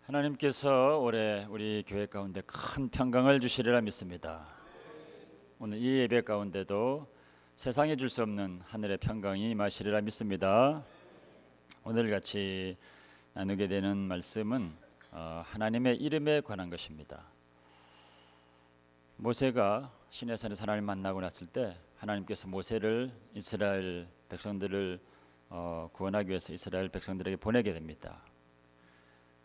하나님께서 올해 우리 교회 가운데 큰 평강을 주시리라 믿습니다. 오늘 이 예배 가운데도 세상에 줄 수 없는 하늘의 평강이 임하시리라 믿습니다. 오늘 같이 나누게 되는 말씀은 하나님의 이름에 관한 것입니다. 모세가 시내산에서 하나님을 만나고 났을 때 하나님께서 모세를 이스라엘 백성들을 구원하기 위해서 이스라엘 백성들에게 보내게 됩니다.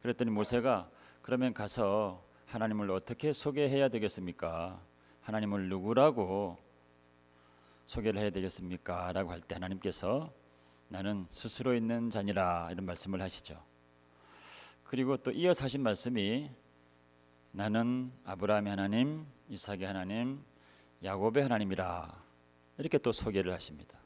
그랬더니 모세가 그러면 가서 하나님을 어떻게 소개해야 되겠습니까? 하나님을 누구라고 소개를 해야 되겠습니까? 라고 할 때 하나님께서 나는 스스로 있는 자니라 이런 말씀을 하시죠. 그리고 또 이어서 하신 말씀이 나는 아브라함의 하나님, 이삭의 하나님, 야곱의 하나님이라 이렇게 또 소개를 하십니다.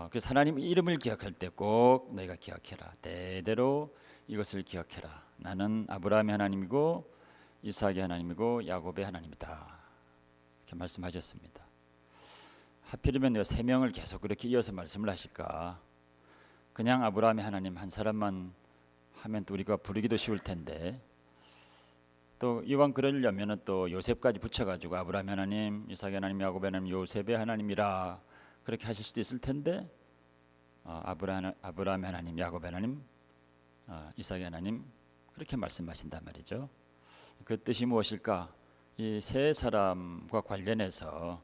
그래서 하나님 이름을 기억할 때 꼭 너희가 기억해라. 대대로 이것을 기억해라. 나는 아브라함의 하나님이고 이삭의 하나님이고 야곱의 하나님이다. 이렇게 말씀하셨습니다. 하필이면 이 세 명을 계속 그렇게 이어서 말씀을 하실까? 그냥 아브라함의 하나님 한 사람만 하면 또 우리가 부르기도 쉬울 텐데 또 이왕 그러려면 또 요셉까지 붙여가지고 아브라함의 하나님, 이삭의 하나님, 야곱의 하나님, 요셉의 하나님이라 그렇게 하실 수도 있을 텐데 아브라함의 하나님, 야곱의 하나님, 이삭의 하나님 그렇게 말씀하신단 말이죠. 그 뜻이 무엇일까? 이 세 사람과 관련해서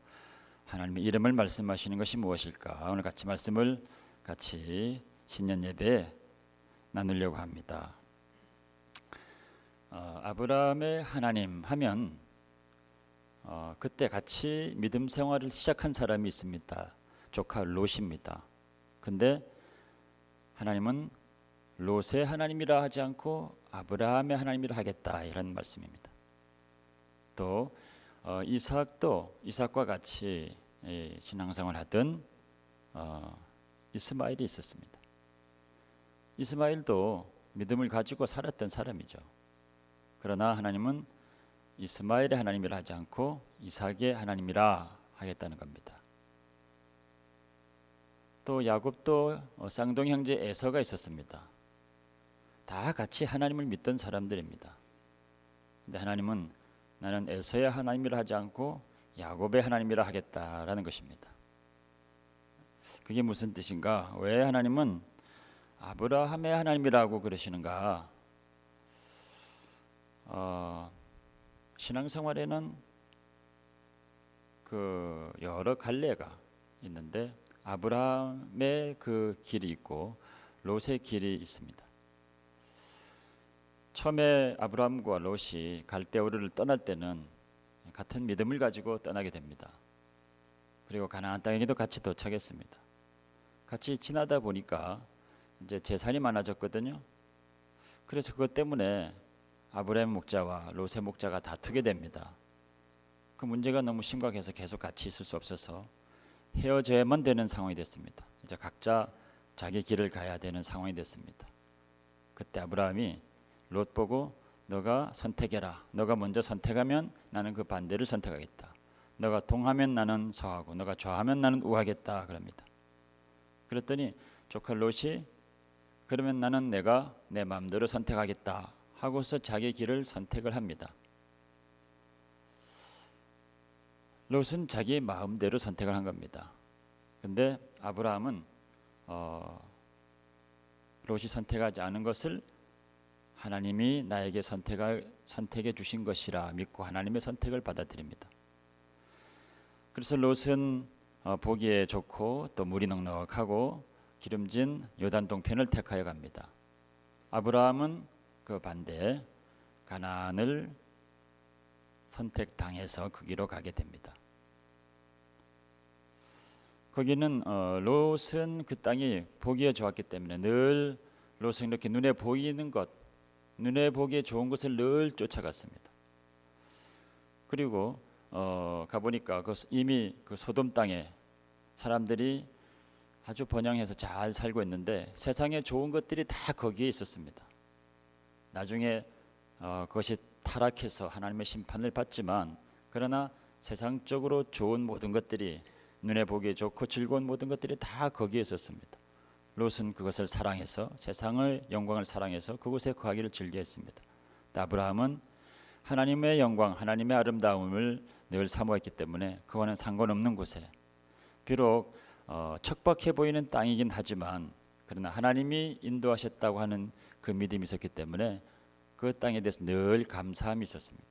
하나님의 이름을 말씀하시는 것이 무엇일까? 오늘 같이 말씀을 같이 신년 예배에 나누려고 합니다. 아브라함의 하나님 하면 그때 같이 믿음 생활을 시작한 사람이 있습니다. 조카 롯입니다. 근데 하나님은 롯의 하나님이라 하지 않고 아브라함의 하나님이라 하겠다 이런 말씀입니다. 또 이삭도 이삭과 같이 신앙생활을 하던 이스마엘이 있었습니다. 이스마엘도 믿음을 가지고 살았던 사람이죠. 그러나 하나님은 이스마엘의 하나님이라 하지 않고 이삭의 하나님이라 하겠다는 겁니다. 또 야곱도 쌍둥이 형제 에서가 있었습니다. 다 같이 하나님을 믿던 사람들입니다. 근데 하나님은 나는 에서의 하나님이라 하지 않고 야곱의 하나님이라 하겠다라는 것입니다. 그게 무슨 뜻인가? 왜 하나님은 아브라함의 하나님이라고 그러시는가? 신앙생활에는 그 여러 갈래가 있는데 아브라함의 그 길이 있고 롯의 길이 있습니다. 처음에 아브라함과 롯이 갈대우르를 떠날 때는 같은 믿음을 가지고 떠나게 됩니다. 그리고 가나안 땅에도 같이 도착했습니다. 같이 지나다 보니까 이제 재산이 많아졌거든요. 그래서 그것 때문에 아브라함 목자와 롯의 목자가 다투게 됩니다. 그 문제가 너무 심각해서 계속 같이 있을 수 없어서 헤어져야만 되는 상황이 됐습니다. 이제 각자 자기 길을 가야 되는 상황이 됐습니다. 그때 아브라함이 롯 보고 너가 선택해라. 너가 먼저 선택하면 나는 그 반대를 선택하겠다. 너가 동하면 나는 서하고 너가 좌하면 나는 우하겠다 그럽니다. 그랬더니 조카 롯이 그러면 나는 내가 내 마음대로 선택하겠다 하고서 자기 길을 선택을 합니다. 롯은 자기 마음대로 선택을 한 겁니다. 근데 아브라함은 롯이 선택하지 않은 것을 하나님이 나에게 선택해 주신 것이라 믿고 하나님의 선택을 받아들입니다. 그래서 롯은 보기에 좋고 또 물이 넉넉하고 기름진 요단 동편을 택하여 갑니다. 아브라함은 그 반대 가나안을 선택당해서 그 길로 가게 됩니다. 거기는 롯은 그 땅이 보기에 좋았기 때문에 늘 롯은 이렇게 눈에 보이는 것, 눈에 보기에 좋은 것을 늘 쫓아갔습니다. 그리고 가보니까 이미 그 소돔 땅에 사람들이 아주 번영해서 잘 살고 있는데 세상에 좋은 것들이 다 거기에 있었습니다. 나중에 그것이 타락해서 하나님의 심판을 받지만 그러나 세상적으로 좋은 모든 것들이 눈에 보기에 좋고 즐거운 모든 것들이 다 거기에 있었습니다. 롯은 그것을 사랑해서 세상의 영광을 사랑해서 그곳에 거하기를 즐겨했습니다. 아브라함은 하나님의 영광, 하나님의 아름다움을 늘 사모했기 때문에 그와는 상관없는 곳에 비록 척박해 보이는 땅이긴 하지만 그러나 하나님이 인도하셨다고 하는 그 믿음이 있었기 때문에 그 땅에 대해서 늘 감사함이 있었습니다.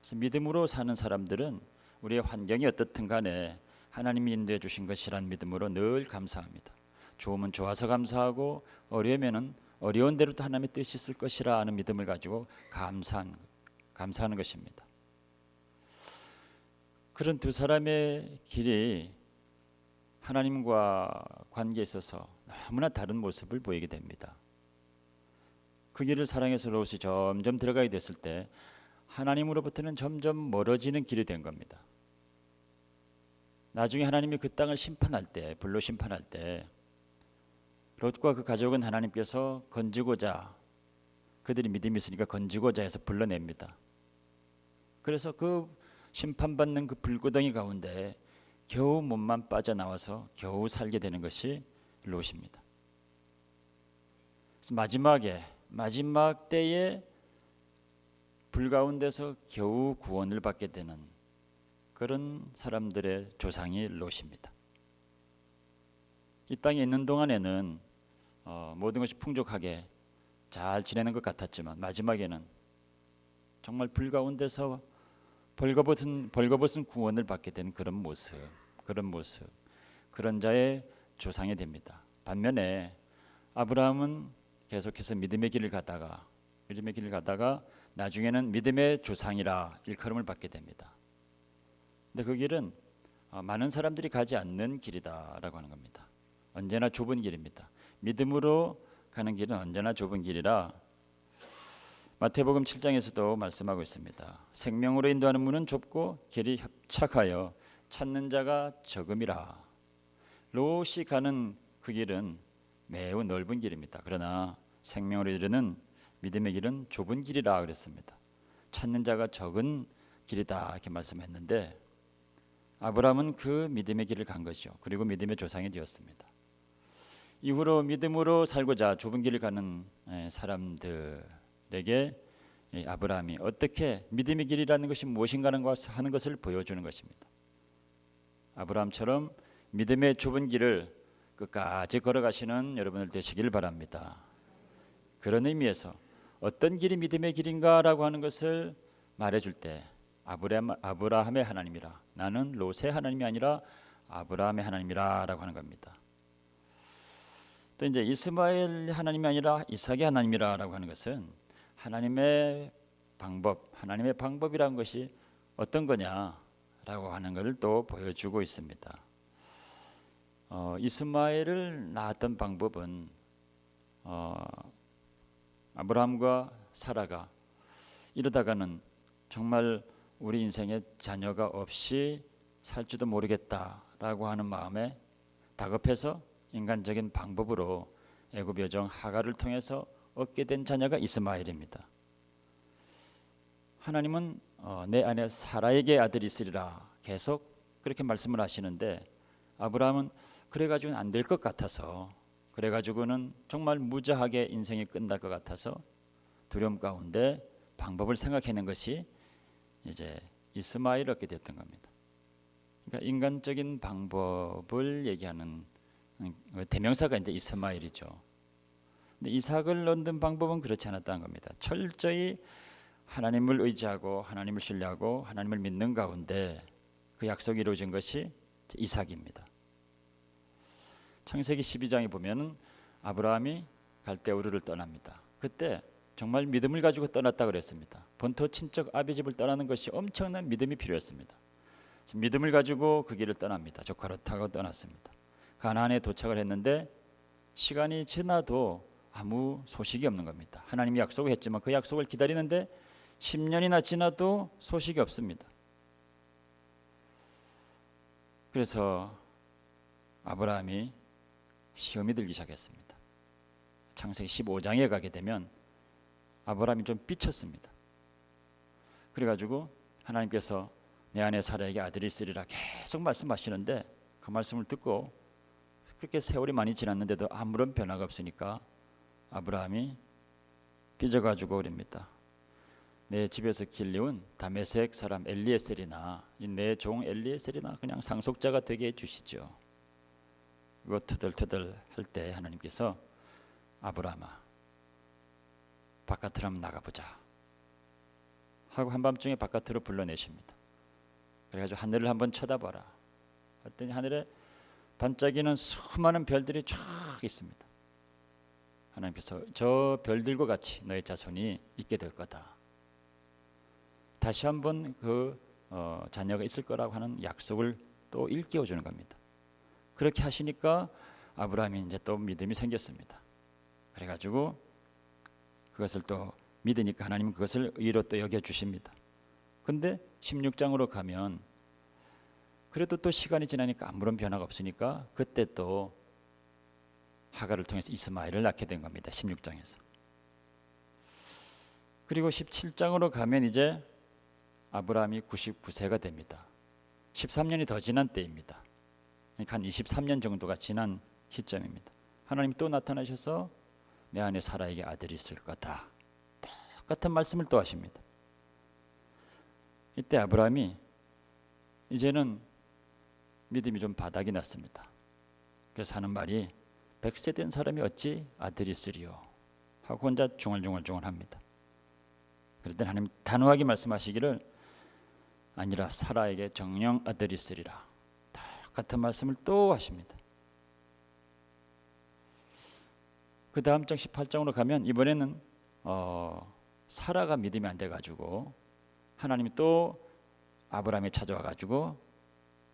그래서 믿음으로 사는 사람들은 우리의 환경이 어떻든 간에 하나님이 인도해 주신 것이란 믿음으로 늘 감사합니다. 좋으면 좋아서 감사하고 어려우면은 어려운 대로 또 하나님의 뜻이 있을 것이라 하는 믿음을 가지고 감사하는 것입니다. 그런 두 사람의 길이 하나님과 관계에 있어서 너무나 다른 모습을 보이게 됩니다. 그 길을 사랑해서 롯이 점점 들어가게 됐을 때 하나님으로부터는 점점 멀어지는 길이 된 겁니다. 나중에 하나님이 그 땅을 심판할 때, 불로 심판할 때 롯과 그 가족은 하나님께서 건지고자, 그들이 믿음이 있으니까 건지고자 해서 불러냅니다. 그래서 그 심판받는 그 불구덩이 가운데 겨우 몸만 빠져나와서 겨우 살게 되는 것이 롯입니다. 그래서 마지막 때에 불 가운데서 겨우 구원을 받게 되는 그런 사람들의 조상이 롯입니다. 이 땅에 있는 동안에는 모든 것이 풍족하게 잘 지내는 것 같았지만 마지막에는 정말 불 가운데서 벌거벗은 구원을 받게 된 그런 모습, 그런 자의 조상이 됩니다. 반면에 아브라함은 계속해서 믿음의 길을 가다가 나중에는 믿음의 조상이라 일컬음을 받게 됩니다. 근데 그 길은 많은 사람들이 가지 않는 길이다라고 하는 겁니다. 언제나 좁은 길입니다. 믿음으로 가는 길은 언제나 좁은 길이라 마태복음 7장에서도 말씀하고 있습니다. 생명으로 인도하는 문은 좁고 길이 협착하여 찾는 자가 적음이라. 롯이 가는 그 길은 매우 넓은 길입니다. 그러나 생명으로 이르는 믿음의 길은 좁은 길이라 그랬습니다. 찾는 자가 적은 길이다 이렇게 말씀했는데 아브라함은 그 믿음의 길을 간 것이죠. 그리고 믿음의 조상이 되었습니다. 이후로 믿음으로 살고자 좁은 길을 가는 사람들에게 아브라함이 어떻게 믿음의 길이라는 것이 무엇인가 하는 것을 보여주는 것입니다. 아브라함처럼 믿음의 좁은 길을 끝까지 걸어가시는 여러분들 되시길 바랍니다. 그런 의미에서 어떤 길이 믿음의 길인가라고 하는 것을 말해줄 때 아브라함의 하나님이라, 나는 롯의 하나님이 아니라 아브라함의 하나님이라라고 하는 겁니다. 또 이제 이스마엘 하나님이 아니라 이삭의 하나님이라고 하는 것은 하나님의 방법이라는 것이 어떤 거냐라고 하는 것을 또 보여주고 있습니다. 이스마엘을 낳았던 방법은 아브라함과 사라가 이러다가는 정말 우리 인생에 자녀가 없이 살지도 모르겠다라고 하는 마음에 다급해서 인간적인 방법으로 애굽 여종 하갈을 통해서 얻게 된 자녀가 이스마엘입니다. 하나님은 내 아내 사라에게 아들이 있으리라 계속 그렇게 말씀을 하시는데 아브라함은 그래가지고는 안 될 것 같아서 그래가지고는 정말 무자하게 인생이 끝날 것 같아서 두려움 가운데 방법을 생각해낸 것이 이제 이스마엘을 얻게 됐던 겁니다. 그러니까 인간적인 방법을 얘기하는 대명사가 이제 이스마엘이죠. 근데 이삭을 얻는 방법은 그렇지 않았다는 겁니다. 철저히 하나님을 의지하고 하나님을 신뢰하고 하나님을 믿는 가운데 그 약속이 이루어진 것이 이삭입니다. 창세기 12장에 보면 아브라함이 갈대우르를 떠납니다. 그때 정말 믿음을 가지고 떠났다 그랬습니다. 본토 친척 아비 집을 떠나는 것이 엄청난 믿음이 필요했습니다. 믿음을 가지고 그 길을 떠납니다. 조카로 타고 떠났습니다. 가나안에 도착을 했는데 시간이 지나도 아무 소식이 없는 겁니다. 하나님이 약속을 했지만 그 약속을 기다리는데 10년이나 지나도 소식이 없습니다. 그래서 아브라함이 시험이 들기 시작했습니다. 창세기 15장에 가게 되면 아브라함이 좀 삐쳤습니다. 그래가지고 하나님께서 내 아내 사라에게 아들이 있으리라 계속 말씀하시는데 그 말씀을 듣고 그렇게 세월이 많이 지났는데도 아무런 변화가 없으니까 아브라함이 삐져가지고 그럽니다. 내 집에서 길리운 다메섹 사람 엘리에셀이나 내 종 엘리에셀이나 그냥 상속자가 되게 해주시죠. 그거 터덜터덜 할 때 하나님께서 아브라함아 바깥으로 한번 나가보자 하고 한밤중에 바깥으로 불러내십니다. 그래가지고 하늘을 한번 쳐다봐라 했더니 하늘에 반짝이는 수많은 별들이 쫙 있습니다. 하나님께서 저 별들과 같이 너의 자손이 있게 될 거다. 다시 한번 그 자녀가 있을 거라고 하는 약속을 또 일깨워 주는 겁니다. 그렇게 하시니까 아브라함이 이제 또 믿음이 생겼습니다. 그래가지고 그것을 또 믿으니까 하나님은 그것을 의로 또 여겨 주십니다. 근데 16장으로 가면 그래도 또 시간이 지나니까 아무런 변화가 없으니까 그때 또 하갈을 통해서 이스마엘을 낳게 된 겁니다. 16장에서. 그리고 17장으로 가면 이제 아브라함이 99세가 됩니다. 13년이 더 지난 때입니다. 그러니까 한 23년 정도가 지난 시점입니다. 하나님이 또 나타나셔서 내 안에 사라에게 아들이 있을 거다. 똑같은 말씀을 또 하십니다. 이때 아브라함이 이제는 믿음이 좀 바닥이 났습니다. 그래서 하는 말이 100세 된 사람이 어찌 아들이 있으리요 하고 혼자 중얼중얼합니다. 그랬더니 하나님 단호하게 말씀하시기를 아니라 사라에게 정령 아들이 있으리라. 똑같은 말씀을 또 하십니다. 그 다음 장 18장으로 가면 이번에는 사라가 믿음이 안 돼가지고 하나님이 또 아브라함이 찾아와가지고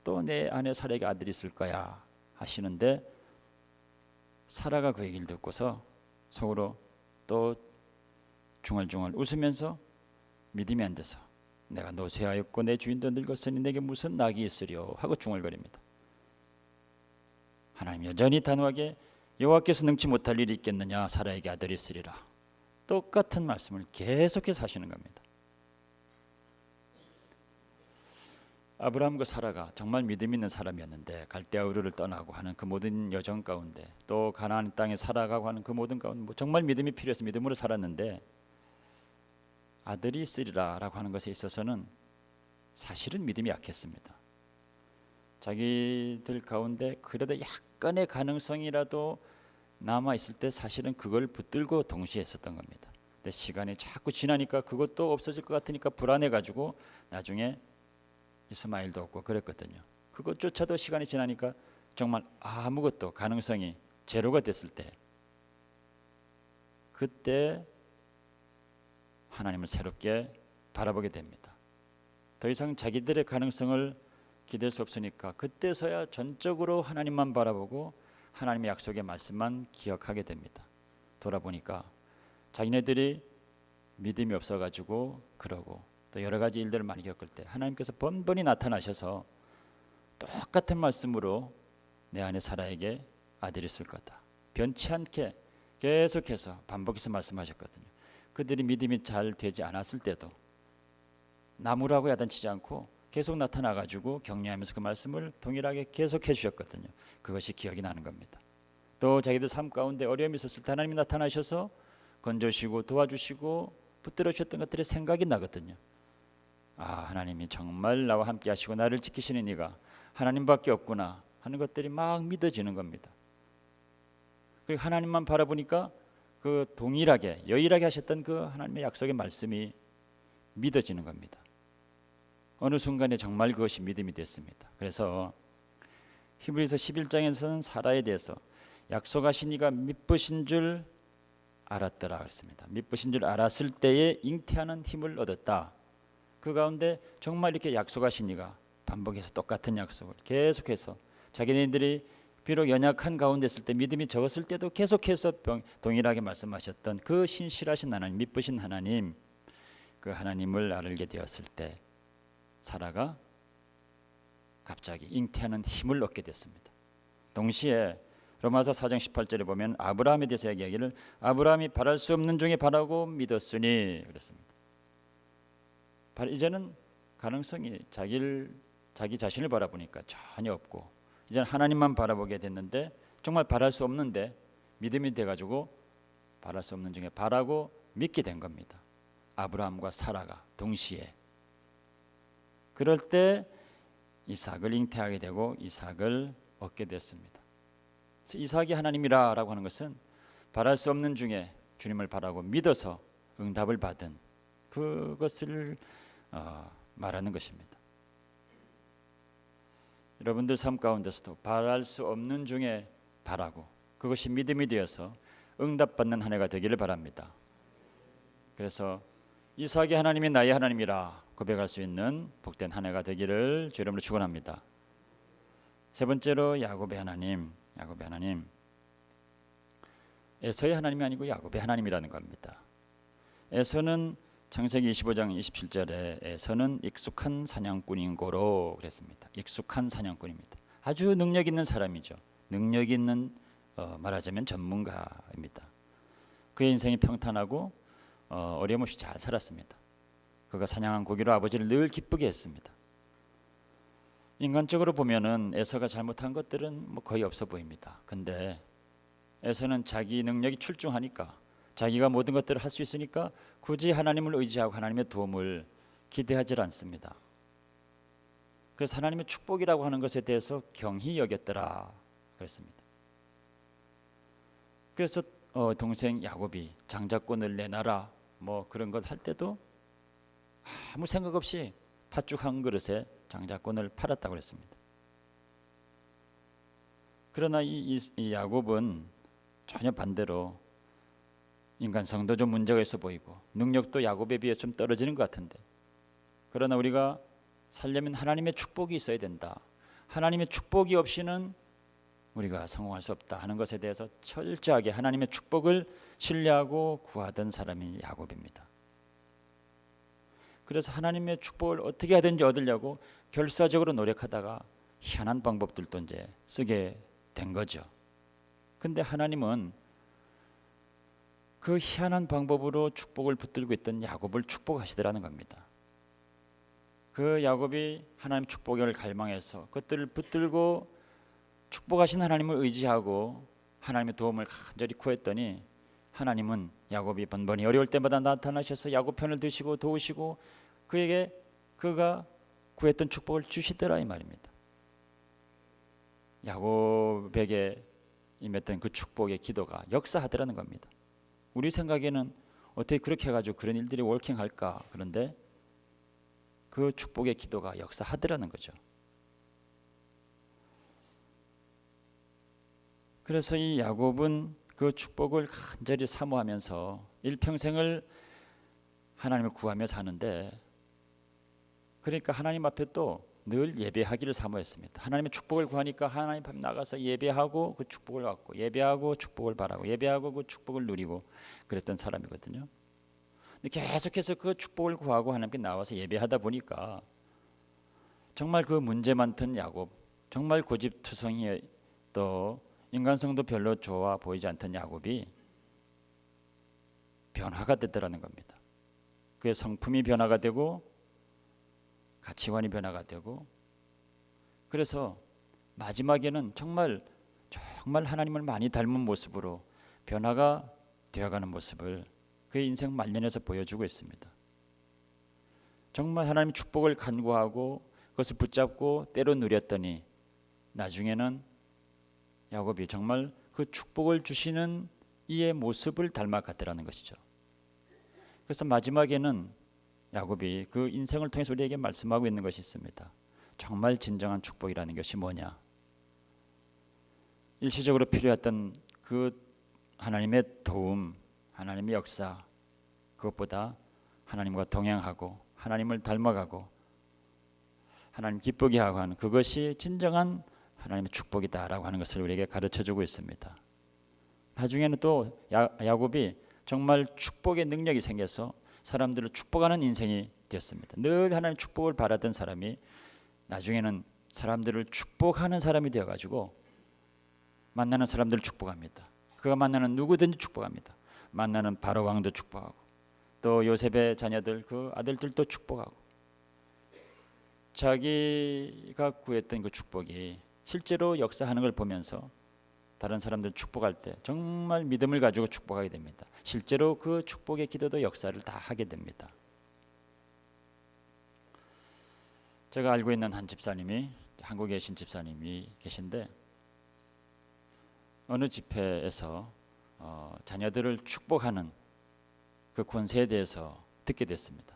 또 내 안에 사라에게 아들이 있을 거야 하시는데 사라가 그 얘기를 듣고서 속으로 또 중얼중얼 웃으면서 믿음이 안 돼서 내가 노쇠하였고 내 주인도 늙었으니 내게 무슨 낙이 있으리요 하고 중얼거립니다. 하나님 여전히 단호하게 여호와께서 능치 못할 일이 있겠느냐 사라에게 아들이 있으리라. 똑같은 말씀을 계속해서 하시는 겁니다. 아브라함과 사라가 정말 믿음 있는 사람이었는데 갈대아 우르를 떠나고 하는 그 모든 여정 가운데 또 가나안 땅에 살아가고 하는 그 모든 가운데 정말 믿음이 필요해서 믿음으로 살았는데 아들이 있으리라라고 하는 것에 있어서는 사실은 믿음이 약했습니다. 자기들 가운데 그래도 약간의 가능성이라도 남아 있을 때 사실은 그걸 붙들고 동시에 했었던 겁니다. 근데 시간이 자꾸 지나니까 그것도 없어질 것 같으니까 불안해가지고 나중에 이스마엘도 없고 그랬거든요. 그것조차도 시간이 지나니까 정말 아무것도 가능성이 제로가 됐을 때 그때 하나님을 새롭게 바라보게 됩니다. 더 이상 자기들의 가능성을 기댈 수 없으니까 그때서야 전적으로 하나님만 바라보고 하나님의 약속의 말씀만 기억하게 됩니다. 돌아보니까 자기네들이 믿음이 없어가지고 그러고 또 여러 가지 일들을 많이 겪을 때 하나님께서 번번이 나타나셔서 똑같은 말씀으로 내 안에 사라에게 아들이 있을 거다. 변치 않게 계속해서 반복해서 말씀하셨거든요. 그들이 믿음이 잘 되지 않았을 때도 나무라고 야단치지 않고 계속 나타나가지고 격려하면서 그 말씀을 동일하게 계속해 주셨거든요. 그것이 기억이 나는 겁니다. 또 자기들 삶 가운데 어려움이 있었을 때 하나님이 나타나셔서 건져주시고 도와주시고 붙들어 주셨던 것들이 생각이 나거든요. 하나님이 정말 나와 함께 하시고 나를 지키시는 이가 하나님밖에 없구나 하는 것들이 막 믿어지는 겁니다. 그리고 하나님만 바라보니까 그 동일하게 여일하게 하셨던 그 하나님의 약속의 말씀이 믿어지는 겁니다. 어느 순간에 정말 그것이 믿음이 됐습니다. 그래서 히브리서 11장에서는 사라에 대해서 약속하신 이가 미쁘신 줄 알았더라 그랬습니다. 미쁘신 줄 알았을 때에 잉태하는 힘을 얻었다. 그 가운데 정말 이렇게 약속하신 이가 반복해서 똑같은 약속을 계속해서 자기네들이 비록 연약한 가운데 있을 때 믿음이 적었을 때도 계속해서 동일하게 말씀하셨던 그 신실하신 하나님, 미쁘신 하나님, 그 하나님을 알게 되었을 때 사라가 갑자기 잉태하는 힘을 얻게 됐습니다. 동시에 로마서 4장 18절에 보면 아브라함에 대해서 이야기하기를 아브라함이 바랄 수 없는 중에 바라고 믿었으니 그랬습니다. 이제는 가능성이 자기 자신을 바라보니까 전혀 없고 이제는 하나님만 바라보게 됐는데 정말 바랄 수 없는데 믿음이 돼가지고 바랄 수 없는 중에 바라고 믿게 된 겁니다. 아브라함과 사라가 동시에. 그럴 때 이삭을 잉태하게 되고 이삭을 얻게 됐습니다. 그래서 이삭이 하나님이라고 하는 것은 바랄 수 없는 중에 주님을 바라고 믿어서 응답을 받은 그것을 말하는 것입니다. 여러분들 삶 가운데서도 바랄 수 없는 중에 바라고 그것이 믿음이 되어서 응답받는 한 해가 되기를 바랍니다. 그래서 이삭이 하나님이 나의 하나님이라 고백할 수 있는 복된 한 해가 되기를 주 이름으로 축원합니다. 세 번째로 야곱의 하나님, 에서의 하나님이 아니고 야곱의 하나님이라는 겁니다. 에서는 창세기 25장 27절에 에서는 익숙한 사냥꾼인고로 그랬습니다. 익숙한 사냥꾼입니다. 아주 능력 있는 사람이죠. 능력 있는 말하자면 전문가입니다. 그의 인생이 평탄하고 어려움없이 잘 살았습니다. 그가 사냥한 고기로 아버지를 늘 기쁘게 했습니다. 인간적으로 보면은 에서가 잘못한 것들은 거의 없어 보입니다. 근데 에서는 자기 능력이 출중하니까 자기가 모든 것들을 할 수 있으니까 굳이 하나님을 의지하고 하나님의 도움을 기대하지 않습니다. 그래서 하나님의 축복이라고 하는 것에 대해서 경히 여겼더라 그랬습니다. 그래서 동생 야곱이 장자권을 내놔라 그런 것 할 때도 아무 생각 없이 팥죽 한 그릇에 장자권을 팔았다고 그랬습니다. 그러나 이 야곱은 전혀 반대로 인간성도 좀 문제가 있어 보이고 능력도 야곱에 비해 좀 떨어지는 것 같은데, 그러나 우리가 살려면 하나님의 축복이 있어야 된다, 하나님의 축복이 없이는 우리가 성공할 수 없다 하는 것에 대해서 철저하게 하나님의 축복을 신뢰하고 구하던 사람이 야곱입니다. 그래서 하나님의 축복을 어떻게 하든지 얻으려고 결사적으로 노력하다가 희한한 방법들도 이제 쓰게 된 거죠. 근데 하나님은 그 희한한 방법으로 축복을 붙들고 있던 야곱을 축복하시더라는 겁니다. 그 야곱이 하나님 축복을 갈망해서 그것들을 붙들고 축복하신 하나님을 의지하고 하나님의 도움을 간절히 구했더니 하나님은 야곱이 번번이 어려울 때마다 나타나셔서 야곱 편을 드시고 도우시고 그에게 그가 구했던 축복을 주시더라 이 말입니다. 야곱에게 임했던 그 축복의 기도가 역사하더라는 겁니다. 우리 생각에는 어떻게 그렇게 해가지고 그런 일들이 워킹할까, 그런데 그 축복의 기도가 역사하더라는 거죠. 그래서 이 야곱은 그 축복을 간절히 사모하면서 일평생을 하나님을 구하며 사는데, 그러니까 하나님 앞에 또 늘 예배하기를 사모했습니다. 하나님의 축복을 구하니까 하나님 앞에 나가서 예배하고 그 축복을 받고, 예배하고 축복을 바라고, 예배하고 그 축복을 누리고 그랬던 사람이거든요. 근데 계속해서 그 축복을 구하고 하나님께 나와서 예배하다 보니까 정말 그 문제 많던 야곱, 정말 고집투성이 또 인간성도 별로 좋아 보이지 않던 야곱이 변화가 됐다라는 겁니다. 그의 성품이 변화가 되고 가치관이 변화가 되고, 그래서 마지막에는 정말 하나님을 많이 닮은 모습으로 변화가 되어가는 모습을 그의 인생 말년에서 보여주고 있습니다. 정말 하나님의 축복을 간구하고 그것을 붙잡고 때로 누렸더니 나중에는 야곱이 정말 그 축복을 주시는 이의 모습을 닮아갔더라는 것이죠. 그래서 마지막에는 야곱이 그 인생을 통해서 우리에게 말씀하고 있는 것이 있습니다. 정말 진정한 축복이라는 것이 뭐냐? 일시적으로 필요했던 그 하나님의 도움, 하나님의 역사, 그것보다 하나님과 동행하고 하나님을 닮아가고 하나님 기쁘게 하고 하는 그것이 진정한 하나님의 축복이다라고 하는 것을 우리에게 가르쳐주고 있습니다. 나중에는 또 야곱이 정말 축복의 능력이 생겨서 사람들을 축복하는 인생이 되었습니다. 늘 하나님의 축복을 바라던 사람이 나중에는 사람들을 축복하는 사람이 되어가지고 만나는 사람들을 축복합니다. 그가 만나는 누구든지 축복합니다. 만나는 바로 왕도 축복하고 또 요셉의 자녀들 그 아들들도 축복하고, 자기가 구했던 그 축복이 실제로 역사하는 걸 보면서 다른 사람들 축복할 때 정말 믿음을 가지고 축복하게 됩니다. 실제로 그 축복의 기도도 역사를 다 하게 됩니다. 제가 알고 있는 한 집사님이, 한국에 계신 집사님이 계신데, 어느 집회에서 자녀들을 축복하는 그 권세에 대해서 듣게 됐습니다.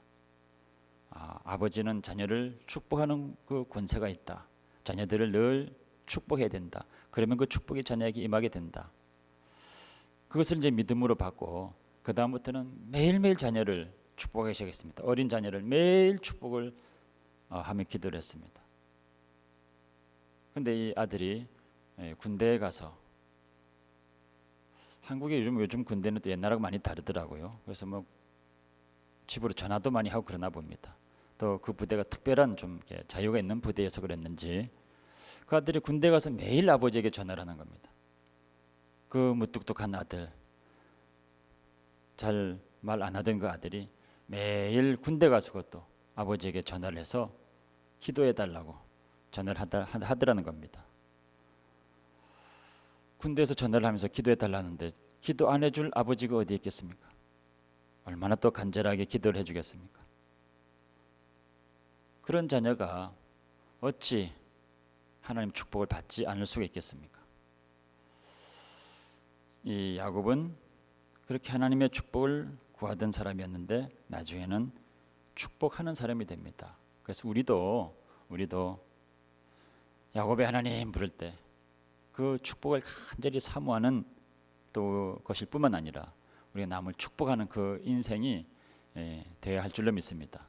아버지는 자녀를 축복하는 그 권세가 있다. 자녀들을 늘 축복해야 된다. 그러면 그 축복이 자녀에게 임하게 된다. 그것을 이제 믿음으로 받고 그 다음부터는 매일매일 자녀를 축복하기 시작했습니다. 어린 자녀를 매일 축복을 하며 기도를 했습니다. 그런데 이 아들이 군대에 가서, 한국의 요즘 군대는 또 옛날하고 많이 다르더라고요. 그래서 뭐 집으로 전화도 많이 하고 그러나 봅니다. 또 그 부대가 특별한 좀 자유가 있는 부대여서 그랬는지 그 아들이 군대 가서 매일 아버지에게 전화를 하는 겁니다. 그 무뚝뚝한 아들, 잘 말 안 하던 그 아들이 매일 군대 가서 그것도 아버지에게 전화를 해서 기도해 달라고 전화를 하더라는 겁니다. 군대에서 전화를 하면서 기도해 달라는데 기도 안 해줄 아버지가 어디 있겠습니까? 얼마나 또 간절하게 기도를 해주겠습니까? 그런 자녀가 어찌 하나님 축복을 받지 않을 수가 있겠습니까? 이 야곱은 그렇게 하나님의 축복을 구하던 사람이었는데 나중에는 축복하는 사람이 됩니다. 그래서 우리도 야곱의 하나님 부를 때 그 축복을 간절히 사모하는 또 것일 뿐만 아니라 우리가 남을 축복하는 그 인생이 되어야 할 줄로 믿습니다.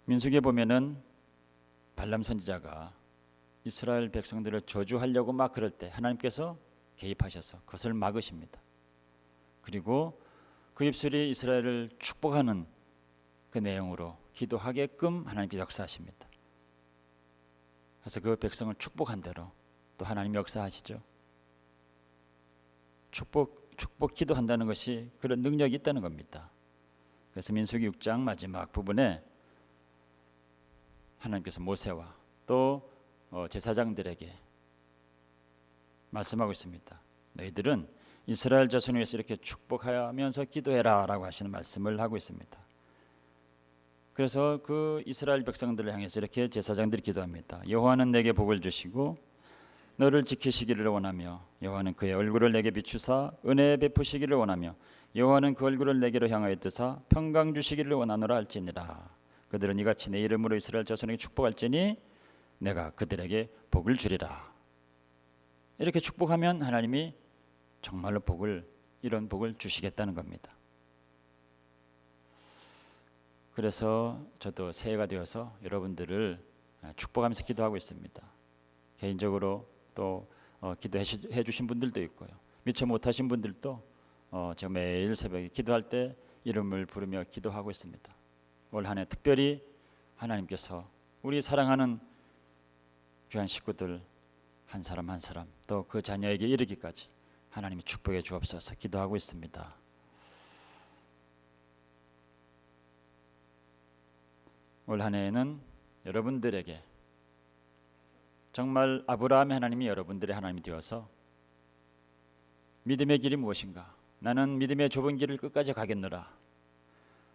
민수기에 보면은 발람 선지자가 이스라엘 백성들을 저주하려고 막 그럴 때 하나님께서 개입하셔서 그것을 막으십니다. 그리고 그 입술이 이스라엘을 축복하는 그 내용으로 기도하게끔 하나님께서 역사하십니다. 그래서 그 백성을 축복한 대로 또 하나님이 역사하시죠. 축복 기도한다는 것이 그런 능력이 있다는 겁니다. 그래서 민수기 6장 마지막 부분에 하나님께서 모세와 또 제사장들에게 말씀하고 있습니다. 너희들은 이스라엘 자손을 위해서 이렇게 축복하면서 기도해라 라고 하시는 말씀을 하고 있습니다. 그래서 그 이스라엘 백성들을 향해서 이렇게 제사장들이 기도합니다. 여호와는 내게 복을 주시고 너를 지키시기를 원하며 여호와는 그의 얼굴을 내게 비추사 은혜 베푸시기를 원하며 여호와는 그 얼굴을 내게로 향하여 뜨사 평강 주시기를 원하노라 할지니라. 그들은 이같이 내 이름으로 이스라엘 자손에게 축복할지니 내가 그들에게 복을 주리라. 이렇게 축복하면 하나님이 정말로 이런 복을 주시겠다는 겁니다. 그래서 저도 새해가 되어서 여러분들을 축복하면서 기도하고 있습니다. 개인적으로 또 기도해 주신 분들도 있고요. 미처 못하신 분들도 제가 매일 새벽에 기도할 때 이름을 부르며 기도하고 있습니다. 올 한 해 특별히 하나님께서 우리 사랑하는 귀한 식구들 한 사람 한 사람 또 그 자녀에게 이르기까지 하나님이 축복해 주옵소서 기도하고 있습니다. 올 한 해에는 여러분들에게 정말 아브라함의 하나님이 여러분들의 하나님이 되어서 믿음의 길이 무엇인가? 나는 믿음의 좁은 길을 끝까지 가겠노라.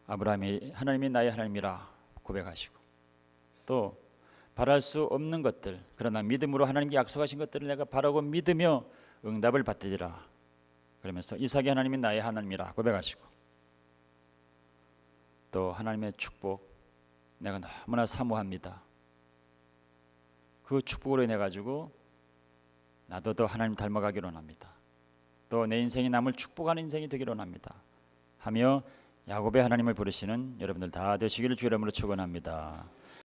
아브라함이 하나님이 나의 하나님이라 고백하시고 또 바랄 수 없는 것들 그러나 믿음으로 하나님께 약속하신 것들을 내가 바라고 믿으며 응답을 받으리라. 그러면서 이삭의 하나님이 나의 하나님이라 고백하시고 또 하나님의 축복 내가 너무나 사모합니다. 그 축복으로 인해 가지고 나도 더 하나님 닮아가기를 원합니다. 또 내 인생이 남을 축복하는 인생이 되기를 원합니다. 하며 야곱의 하나님을 부르시는 여러분들 다 되시기를 주 이름으로 축원합니다.